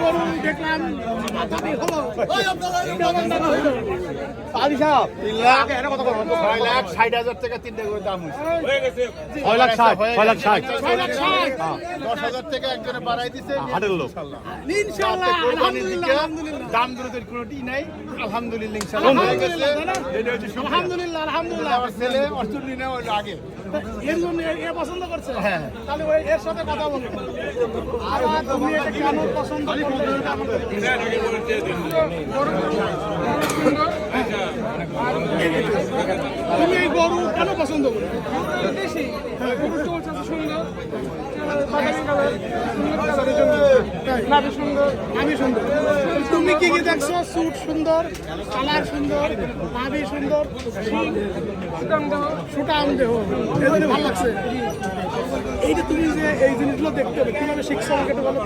গরু দেখলাম হলো আদি সাহেব 3 লাখ এটা কত করব 6,60,000 টাকা তিনটে করে দাম হয়ে গেছে 6,60,000 10,000 টাকা একজনে বাড়াই দিয়েছে হাটের লোক ইনশাআল্লাহ আলহামদুলিল্লাহ দাম দুটোর কোনোটি নাই আলহামদুলিল্লাহ ইনশাআল্লাহ হয়ে গেছে এটা হচ্ছে আলহামদুলিল্লাহ আমার ছেলে অস্ট্রেলিয়া নেওয়া হলো আগে এর জন্য এ পছন্দ করছে হ্যাঁ তাহলে ওই এর সাথে কথা বলবো আর তুমি এটা কেন পছন্দ তুমি এই গরু কেন পছন্দ করো আমি সুন্দর তুমি কি কি দেখছো স্যুট সুন্দর কালার সুন্দর নাভি সুন্দর সুটাম দেহ এই জন্য ভালো লাগছে এইটা তুমি যে এই জিনিসগুলো দেখতে হবে কিভাবে শিখছো আমাকে একটু বলো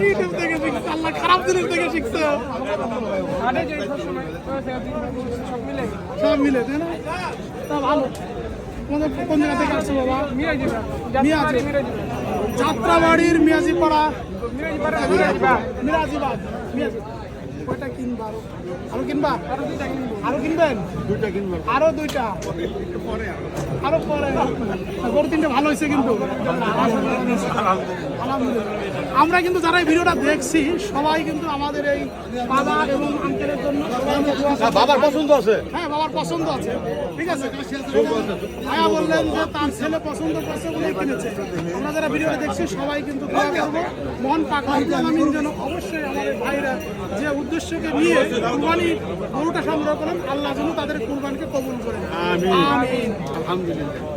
ইউটিউব থেকে শিখছো আল্লাহ খারাপ জিনিস থেকে শিখছো সব মিলে তাই না তা ভালো তোমাদের কোন জায়গা থেকে আসছো বাবা মিয়াজি যাত্রাবাড়ির মিয়াজিপাড়া মিরাজিবাদ মিয়াজি কয়টা কিনবা আরো কিনবা আরো কিনবেন দুইটা কিনবো আরো দুইটা আরো পরে গরু তিনটে ভালো হয়েছে কিন্তু আলহামদুলিল্লাহ আমরা কিন্তু যারা এই ভিডিওটা দেখছি সবাই কিন্তু আমাদের এই বাবা এবং আঙ্কেলের জন্য বাবার পছন্দ আছে হ্যাঁ বাবার পছন্দ আছে ঠিক আছে ভাইয়া বললেন যে তার ছেলে পছন্দ করছে বলে কিনেছে আমরা যারা ভিডিওটা দেখছি সবাই কিন্তু দোয়া করবো মন পাক আমিন যেন অবশ্যই আমাদের ভাইরা যে উদ্দেশ্যকে নিয়ে কুরবানি গরুটা সংগ্রহ করেন আল্লাহ যেন তাদের কুরবানিকে কবুল করেন আমিন আলহামদুলিল্লাহ